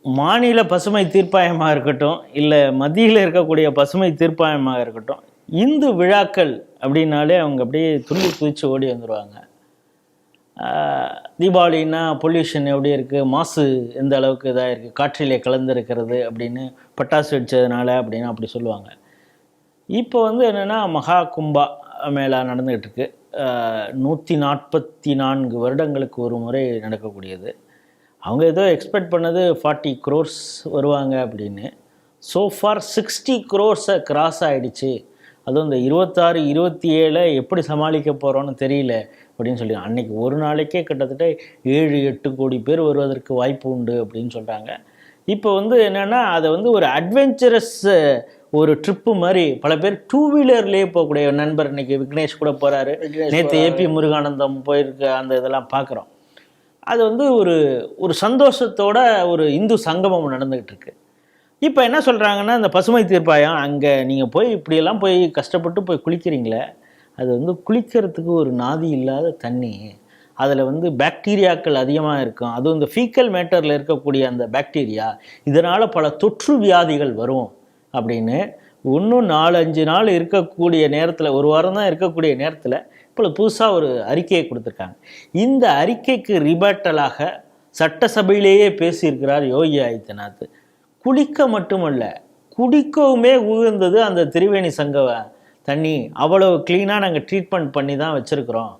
மாநில பசுமை தீர்ப்பாயமாக இருக்கட்டும், இல்லை மத்தியில் இருக்கக்கூடிய பசுமை தீர்ப்பாயமாக இருக்கட்டும், இந்து விழாக்கள் அப்படின்னாலே அவங்க அப்படியே துள்ளி குதிச்சு ஓடி வந்துடுவாங்க. தீபாவளின்னா பொல்யூஷன் எப்படி இருக்குது, மாசு எந்த அளவுக்கு இதாக இருக்குது, காற்றிலே கலந்துருக்கிறது அப்படின்னு, பட்டாசு வெடிச்சதுனால அப்படின்னு அப்படி சொல்லுவாங்க. இப்போ வந்து என்னென்னா மகா கும்பா மேளா நடந்துகிட்டு இருக்கு. 144 வருடங்களுக்கு ஒரு முறை நடக்கக்கூடியது. அவங்க ஏதோ எக்ஸ்பெக்ட் பண்ணது 40 crores வருவாங்க அப்படின்னு. சோஃபார் 60 crores கிராஸ் ஆகிடுச்சு. அதுவும் இந்த 26, 27 எப்படி சமாளிக்க போகிறோன்னு தெரியல அப்படின்னு சொல்லி அன்றைக்கி ஒரு நாளைக்கே கிட்டத்தட்ட 7-8 கோடி பேர் வருவதற்கு வாய்ப்பு உண்டு அப்படின்னு சொல்கிறாங்க. இப்போ வந்து என்னென்னா அதை வந்து ஒரு அட்வென்ச்சரஸ் ஒரு ட்ரிப்பு மாதிரி பல பேர் 2 வீலர்லேயே போகக்கூடிய நண்பர் இன்னைக்கு விக்னேஷ் கூட போகிறாரு. நேற்று ஏபி முருகானந்தம் போயிருக்க அந்த இதெல்லாம் பார்க்குறோம். அது வந்து ஒரு சந்தோஷத்தோட ஒரு இந்து சங்கமம் நடந்துக்கிட்டு இருக்கு. இப்போ என்ன சொல்கிறாங்கன்னா, இந்த பசுமை தீர்ப்பாயம் அங்கே நீங்கள் போய் இப்படியெல்லாம் போய் கஷ்டப்பட்டு போய் குளிக்கிறீங்களே, அது வந்து குளிக்கிறதுக்கு ஒரு நாதி இல்லாத தண்ணி. அதில் வந்து பாக்டீரியாக்கள் அதிகமாக இருக்கும். அதுவும் இந்த ஃபீக்கல் மேட்டரில் இருக்கக்கூடிய அந்த பாக்டீரியா இதனால் பல தொற்று வியாதிகள் வரும் அப்படின்னு இன்னும் 4-5 நாள் இருக்கக்கூடிய நேரத்தில், ஒரு வாரம் தான் இருக்கக்கூடிய நேரத்தில் இப்போ புதுசாக ஒரு அறிக்கையை கொடுத்துருக்காங்க. இந்த அறிக்கைக்கு ரிபட்டலாக சட்டசபையிலேயே பேசியிருக்கிறார் யோகி ஆதித்யநாத். குளிக்க மட்டுமல்ல, குடிக்கவுமே உகந்தது அந்த திரிவேணி சங்க தண்ணி. அவ்வளவு க்ளீனாக நாங்கள் ட்ரீட்மெண்ட் பண்ணி தான் வச்சுருக்குறோம்.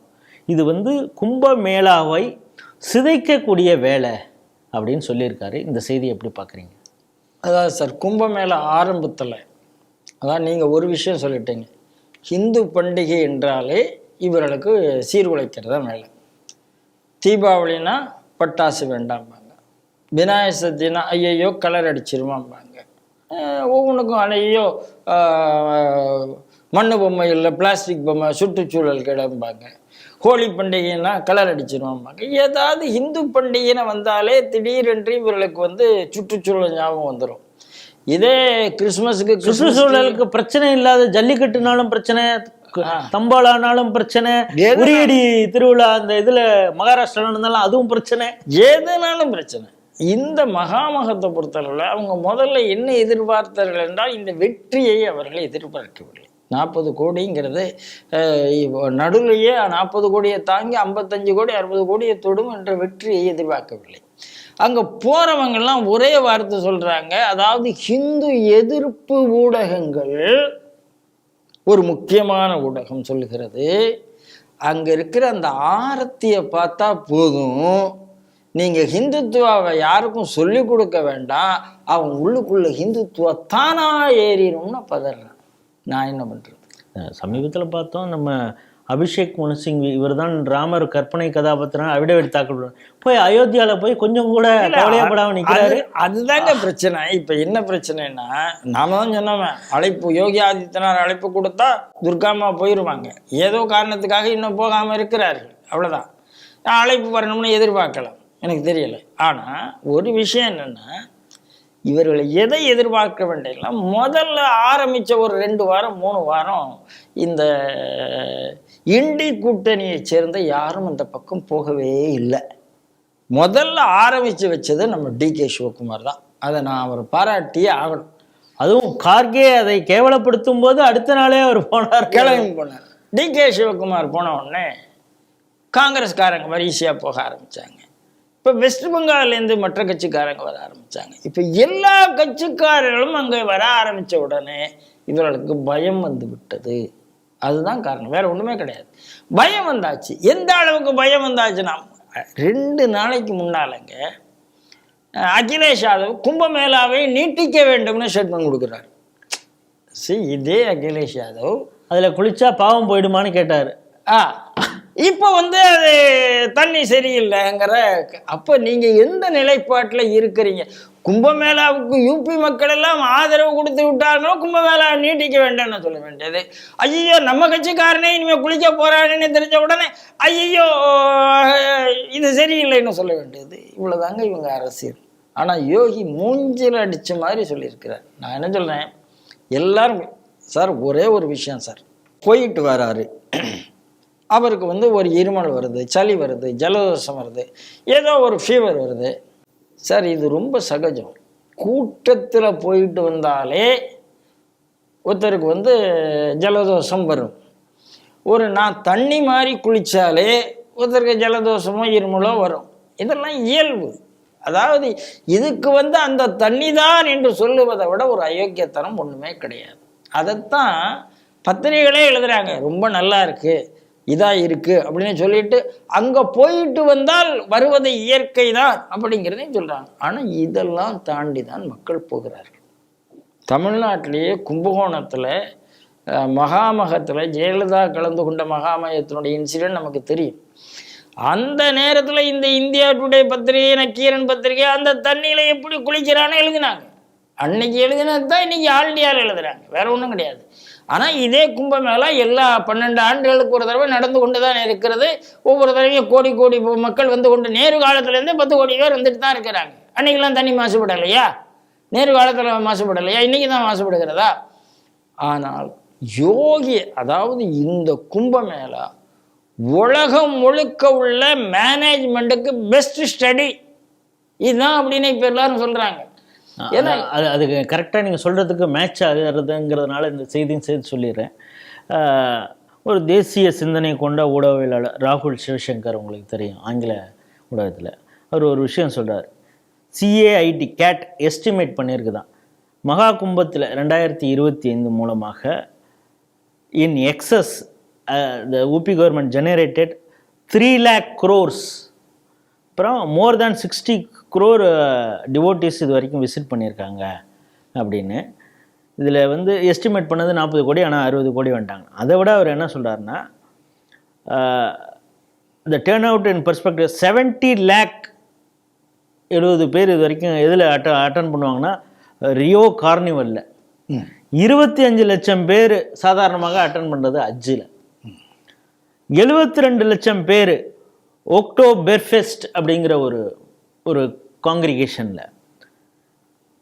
இது வந்து கும்பமேளாவை சிதைக்கக்கூடிய வேலை அப்படின்னு சொல்லியிருக்காரு. இந்த செய்தி எப்படி பார்க்குறீங்க? அதாவது சார், கும்பமேளா ஆரம்பத்தில் அதான் நீங்கள் ஒரு விஷயம் சொல்லிட்டீங்க. ஹிந்து பண்டிகை என்றாலே இவர்களுக்கு சீர்குலைக்கிறதா வேலை. தீபாவளினா பட்டாசு வேண்டாம்பாங்க, விநாயகர் சதுர்த்தினா ஐயையோ கலர் அடிச்சிருவாம்பாங்க, ஒவ்வொன்றுக்கும் ஐயோ மண்ணு பொம்மை இல்லை பிளாஸ்டிக் பொம்மை சுற்றுச்சூழல் கிடம்பாங்க, ஹோலி பண்டிகைன்னா கலர் அடிச்சிருவாம்பாங்க. ஏதாவது ஹிந்து பண்டிகைன்னு வந்தாலே திடீரென்று இவர்களுக்கு வந்து சுற்றுச்சூழல் ஞாபகம் வந்துடும். இதே கிறிஸ்மஸுக்கு சுற்றுச்சூழலுக்கு பிரச்சனை இல்லாத ஜல்லிக்கட்டுனாலும் பிரச்சனை, தம்பாலானாலும் பிரச்சனை, உரியடி திருவிழா அந்த இதுல மகாராஷ்டிரா இருந்தாலும் அதுவும் பிரச்சனை, ஏதனாலும் பிரச்சனை. இந்த மகாமகத்தை பொறுத்தளவில் அவங்க முதல்ல என்ன எதிர்பார்த்தார்கள் என்றால் இந்த வெற்றியை அவர்கள் எதிர்பார்க்கவில்லை. 40 கோடிங்கிறது நடுலையே 40 கோடியை தாங்கி 55 கோடி 60 கோடியை தொடும் என்ற வெற்றியை எதிர்பார்க்கவில்லை. அங்கே போறவங்கெல்லாம் ஒரே வார்த்தை சொல்றாங்க. அதாவது ஹிந்து எதிர்ப்பு ஊடகங்கள், ஒரு முக்கியமான ஊடகம் சொல்லுகிறது, அங்கே இருக்கிற அந்த ஆரத்தியை பார்த்தா போதும், நீங்கள் ஹிந்துத்துவாவை யாருக்கும் சொல்லி கொடுக்க வேண்டாம், அவன் உள்ளுக்குள்ள ஹிந்துத்துவா தானா ஏறினும்னு பதறான். நான் என்ன பண்ணுறது? சமீபத்தில் பார்த்தோம், நம்ம அபிஷேக் மனு சிங்வி, இவர் தான் ராமர் கற்பனை கதாபாத்திரம் அவிடவிட் தாக்கல் போய் அயோத்தியாவில் போய் கொஞ்சம் கூட கவலையப்படாமல் நிற்கிறாரு. அதுதாங்க பிரச்சனை. இப்போ என்ன பிரச்சனைன்னா, நாம தான் சொன்னோமே, அழைப்பு யோகி ஆதித்யநாத் அழைப்பு கொடுத்தா துர்காமா போயிடுவாங்க. ஏதோ காரணத்துக்காக இன்னும் போகாமல் இருக்கிறார்கள், அவ்வளோதான். அழைப்பு வரணும்னு எதிர்பார்க்கலாம், எனக்கு தெரியலை. ஆனால் ஒரு விஷயம் என்னென்னா, இவர்களை எதை எதிர்பார்க்க வேண்டியதுனா, முதல்ல ஆரம்பித்த ஒரு 2 வாரம் 3 வாரம் இந்த இண்டி கூட்டணியை சேர்ந்த யாரும் அந்த பக்கம் போகவே இல்லை. முதல்ல ஆரம்பித்து வச்சது நம்ம டிகே சிவகுமார் தான். அதை நான் அவர் பாராட்டியே ஆகணும். அதுவும் கார்கே அதை கேவலப்படுத்தும் போது அடுத்த நாளே அவர் போனார், கிளம்பி போனார். டிகே சிவகுமார் போன உடனே காங்கிரஸ்காரங்க வரிசையாக போக ஆரம்பித்தாங்க. இப்போ வெஸ்ட் பெங்கால்லேருந்து மற்ற கட்சிக்காரங்க வர ஆரம்பித்தாங்க. இப்போ எல்லா கட்சிக்காரர்களும் அங்கே வர ஆரம்பித்த உடனே இவர்களுக்கு பயம் வந்து விட்டது. அதுதான் காரணம், வேற ஒன்றுமே கிடையாது. பயம் வந்தாச்சு. எந்த அளவுக்கு பயம் வந்தாச்சுன்னா, 2 நாளைக்கு முன்னாலங்க அகிலேஷ் யாதவ் கும்பமேளாவை நீட்டிக்க வேண்டும்னு ஸ்டேட்மெண்ட் கொடுக்குறாரு. இதே அகிலேஷ் யாதவ் அதில் குளிச்சா பாவம் போயிடுமான்னு கேட்டார். இப்போ வந்து அது தண்ணி சரியில்லைங்கிற. அப்போ நீங்கள் எந்த நிலைப்பாட்டில் இருக்கிறீங்க? கும்பமேளாவுக்கு யூபி மக்கள் எல்லாம் ஆதரவு கொடுத்து விட்டார்களோ கும்பமேளா நீட்டிக்க வேண்டாம்னு சொல்ல வேண்டியது. ஐயோ நம்ம கட்சிக்காரனே இனிமேல் குளிக்க போறான்னு தெரிஞ்ச உடனே ஐயோ இது சரியில்லைன்னு சொல்ல வேண்டியது. இவ்வளோதாங்க இவங்க அரசியல். ஆனால் யோகி மூஞ்சில் அடித்த மாதிரி சொல்லியிருக்கிறார். நான் என்ன சொல்கிறேன், எல்லாரும் சார் ஒரே ஒரு விஷயம் சார், போயிட்டு வராரு, அவருக்கு வந்து ஒரு இருமல் வருது, சளி வருது, ஜலதோஷம் வருது, ஏதோ ஒரு ஃபீவர் வருது, சார் இது ரொம்ப சகஜம். கூட்டத்தில் போயிட்டு வந்தாலே ஒருத்தருக்கு வந்து ஜலதோஷம் வரும். நான் தண்ணி மாதிரி குளித்தாலே ஒருத்தருக்கு ஜலதோஷமோ இருமலோ வரும். இதெல்லாம் இயல்பு. அதாவது இதுக்கு வந்து அந்த தண்ணி தான் என்று சொல்லுவதை விட ஒரு அயோக்கியத்தனம் ஒன்றுமே கிடையாது. அதைத்தான் பத்திரிகைகளே எழுதுறாங்க, ரொம்ப நல்லா இருக்கு, இதா இருக்கு அப்படின்னு சொல்லிட்டு அங்கே போயிட்டு வந்தால் வருவது இயற்கை தான் அப்படிங்கிறதையும் சொல்கிறாங்க. ஆனால் இதெல்லாம் தாண்டி தான் மக்கள் போகிறார்கள். தமிழ்நாட்டிலேயே கும்பகோணத்தில் மகாமகத்தில் ஜெயலலிதா கலந்து கொண்ட மகாமகத்தினுடைய இன்சிடென்ட் நமக்கு தெரியும். அந்த நேரத்தில் இந்த இந்தியா டுடே பத்திரிகை, நக்கீரன் பத்திரிகை அந்த தண்ணியில் எப்படி குளிக்கிறான்னு எழுதினாங்க. அன்னைக்கு எழுதினது தான் இன்னைக்கு ஆல் இண்டியாவில் எழுதுறாங்க, வேற ஒன்றும் கிடையாது. ஆனால் இதே கும்பமேளா எல்லா 12 ஆண்டுகளுக்கு ஒரு தடவை நடந்து கொண்டு தான் இருக்கிறது. ஒவ்வொரு தடவையும் கோடி கோடி மக்கள் வந்து கொண்டு, நேரு காலத்துலேருந்தே 10 கோடி பேர் வந்துட்டு தான் இருக்கிறாங்க. அன்னைக்கெல்லாம் தண்ணி மாசுபடலையா? நேரு காலத்தில் மாசுபடலையா? இன்னைக்கு தான் மாசுபடுகிறதா? ஆனால் யோகி, அதாவது இந்த கும்பமேளா உலகம் முழுக்க உள்ள மேனேஜ்மெண்ட்டுக்கு பெஸ்ட் ஸ்டடி இதுதான் அப்படின்னு இப்போ எல்லாரும் சொல்கிறாங்க. ஏன்னா அதுக்கு கரெக்டாக நீங்கள் சொல்கிறதுக்கு மேட்ச் ஆகிறதுங்கிறதுனால இந்த செய்தியும் சேர்த்து சொல்லிடுறேன். ஒரு தேசிய சிந்தனை கொண்ட ஊடகவியலாளர் ராகுல் சிவசங்கர், உங்களுக்கு தெரியும், ஆங்கில ஊடகத்தில், அவர் ஒரு விஷயம் சொல்கிறார். CAIT கேட் எஸ்டிமேட் பண்ணியிருக்குதான், மகா கும்பத்தில் 2025 மூலமாக in access the UP government generated 3 lakh crores. அப்புறம் மோர் தேன் 60 crore டிவோட்டிஸ் இது வரைக்கும் விசிட் பண்ணியிருக்காங்க அப்படின்னு. இதில் வந்து எஸ்டிமேட் பண்ணது 40 கோடி, ஆனால் 60 கோடி வந்துட்டாங்க. அதை விட அவர் என்ன சொல்கிறாருன்னா, the turnout in perspective 70 lakh 70 பேர் இது வரைக்கும் எதில் அட்டன் பண்ணுவாங்கன்னா ரியோ கார்னிவலில், 25 லட்சம் பேர் சாதாரணமாக அட்டன் பண்ணுறது ஹஜ்ஜில், 72 லட்சம் பேர் ஒக்டோபெர்ஃபெஸ்ட் அப்படிங்கிற ஒரு காங்கிரிகேஷனில்.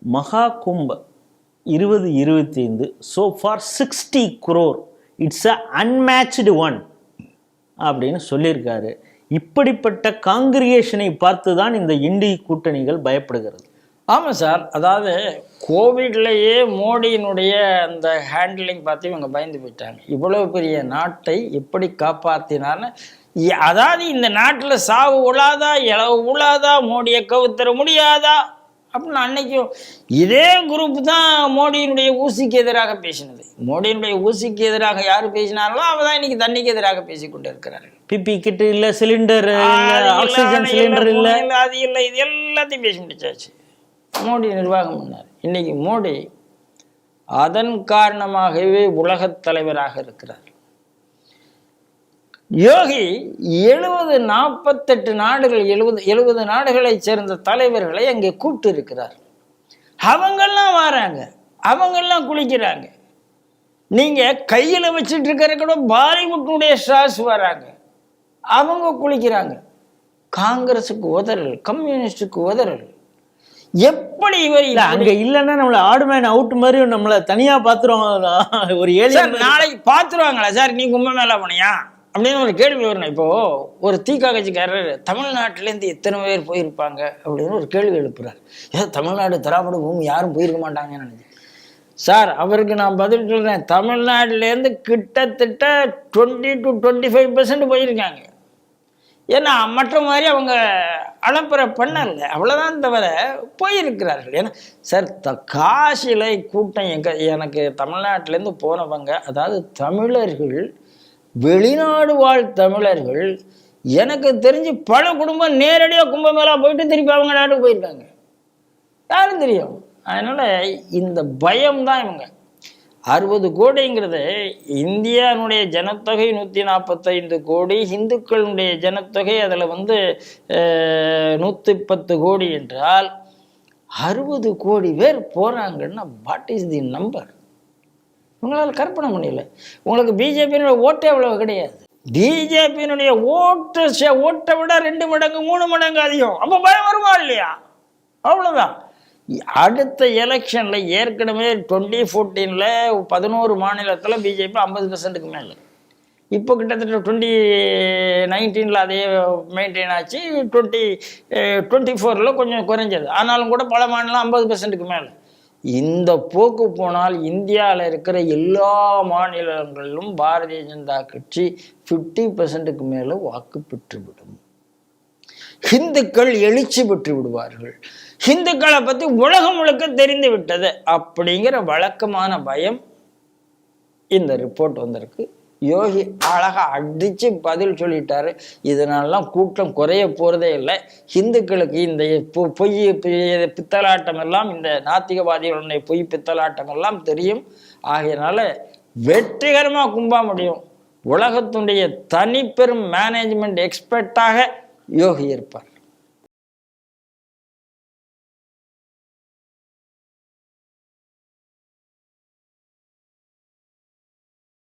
மகா கும்ப 2025 so far 60 crore, it's a unmatched one அப்படின்னு சொல்லியிருக்காரு. இப்படிப்பட்ட காங்கிரிகேஷனை பார்த்து தான் இந்த இண்டி கூட்டணிகள் பயப்படுகிறது. ஆமாம் சார், அதாவது கோவிட்லேயே மோடியினுடைய அந்த ஹேண்ட்லிங் பார்த்து இவங்க பயந்து போயிட்டாங்க. இவ்வளோ பெரிய நாட்டை எப்படி காப்பாற்றினார்னு, அதாவது இந்த நாட்டில் சாவு உழாதா, இளவு உழாதா, மோடியை கவுத்தர முடியாதா அப்படின்னு அன்னைக்கும் இதே குரூப் தான் மோடியினுடைய ஊசிக்கு எதிராக பேசினது. மோடியினுடைய ஊசிக்கு எதிராக யார் பேசினார்களோ அவ தான் இன்னைக்கு தண்ணிக்கு எதிராக பேசிக்கொண்டு இருக்கிறார்கள். பிபி கிட் இல்லை, சிலிண்டர் ஆக்சிஜன் சிலிண்டர் இல்லை, அது இல்லை, இது எல்லாத்தையும் பேசி முடிச்சாச்சு. மோடி நிர்வாகம் பண்ணார். இன்னைக்கு மோடி அதன் காரணமாகவே உலகத் தலைவராக இருக்கிறார். யோகி 48 நாடுகள் 70 நாடுகளை சேர்ந்த தலைவர்களை அங்கே கூப்பிட்டு இருக்கிறார். அவங்கெல்லாம் வராங்க, அவங்கெல்லாம் குளிக்கிறாங்க. நீங்க கையில வச்சுட்டு இருக்கிற கூட பாலிவுட்னுடைய ஸ்டார்ஸ் வராங்க, அவங்க குளிக்கிறாங்க. காங்கிரஸுக்கு உதறல், கம்யூனிஸ்டுக்கு உதறல். எப்படி இவர் அங்க இல்லைன்னா நம்மள ஆடுமேன் அவுட் மாதிரி நம்மள தனியா பாத்துருவாங்க. ஒரு 7 நாளைக்கு பாத்துருவாங்களா சார் நீ கும்பமேளா போனியா அப்படின்னு ஒரு கேள்வி வரணும். இப்போ ஒரு தீகா கட்சிக்காரர் தமிழ்நாட்டிலேருந்து எத்தனை பேர் போயிருப்பாங்க அப்படின்னு ஒரு கேள்வி எழுப்புறாரு. ஏதோ தமிழ்நாடு திராவிட பூமி யாரும் போயிருக்க மாட்டாங்கன்னு நினைச்சு. சார் அவருக்கு நான் பதில் சொல்றேன், தமிழ்நாட்டிலேருந்து கிட்டத்தட்ட 20 to 25% போயிருக்காங்க. ஏன்னா மற்ற மாதிரி அவங்க அலப்பறை பண்ணல, அவ்வளோதான் தவிர போயிருக்கிறார்கள். ஏன்னா சார் காசிலை கூட்டம் எனக்கு தமிழ்நாட்டிலேருந்து போனவங்க, அதாவது தமிழர்கள், வெளிநாடு வாழ் தமிழர்கள், எனக்கு தெரிஞ்சு பல குடும்பம் நேரடியாக கும்பமேளா போயிட்டு திருப்பி அவங்க நாட்டுக்கு போயிருக்காங்க. யாரும் தெரியும். அதனால இந்த பயம்தான் இவங்க. 60 கோடிங்கிறது இந்தியாவுடைய ஜனத்தொகை 145 கோடி, இந்துக்களுடைய ஜனத்தொகை அதில் 110 கோடி என்றால் 60 கோடி பேர் போகிறாங்கன்னா வாட் இஸ் தி நம்பர்? உங்களால் கற்பனை முடியல. உங்களுக்கு பிஜேபியினுடைய ஓட்டே அவ்வளவு கிடையாது. பிஜேபியினுடைய ஓட்டை விட 2 மடங்கு 3 மடங்கு அதிகம். அப்போ பயம் வருமா இல்லையா? அவ்வளோதான். அடுத்த எலெக்ஷனில் ஏற்கனவே 2014 11 மாநிலத்தில் பிஜேபி 50%க்கு மேலே. இப்போ கிட்டத்தட்ட 2019 அதே மெயின்டைன் ஆச்சு. 2024 கொஞ்சம் குறைஞ்சது. ஆனாலும் கூட பல மாநிலம் 50%க்கு மேலே. இந்த போக்கு போனால் இந்தியாவில் இருக்கிற எல்லா மாநிலங்களிலும் பாரதிய ஜனதா கட்சி 50%க்கு மேலே வாக்கு பெற்றுவிடும். ஹிந்துக்கள் எழுச்சி பெற்று விடுவார்கள். ஹிந்துக்களை பற்றி உலகம் முழுக்க தெரிந்து விட்டது அப்படிங்கிற வழக்கமான பயம் இந்த ரிப்போர்ட் வந்திருக்கு. யோகி அழகா அடிச்சு பதில் சொல்லிட்டாரு. இதனாலலாம் கூட்டம் குறைய போறதே இல்லை. ஹிந்துக்களுக்கு இந்த பொய் பித்தலாட்டம் எல்லாம், இந்த நாத்திகவாதிகளுடைய பொய் பித்தலாட்டம் எல்லாம் தெரியும். ஆகையினால வெற்றிகரமாக கும்ப முடியும். உலகத்துடைய தனிப்பெரும் மேனேஜ்மெண்ட் எக்ஸ்பர்ட்டாக யோகி இருப்பார்.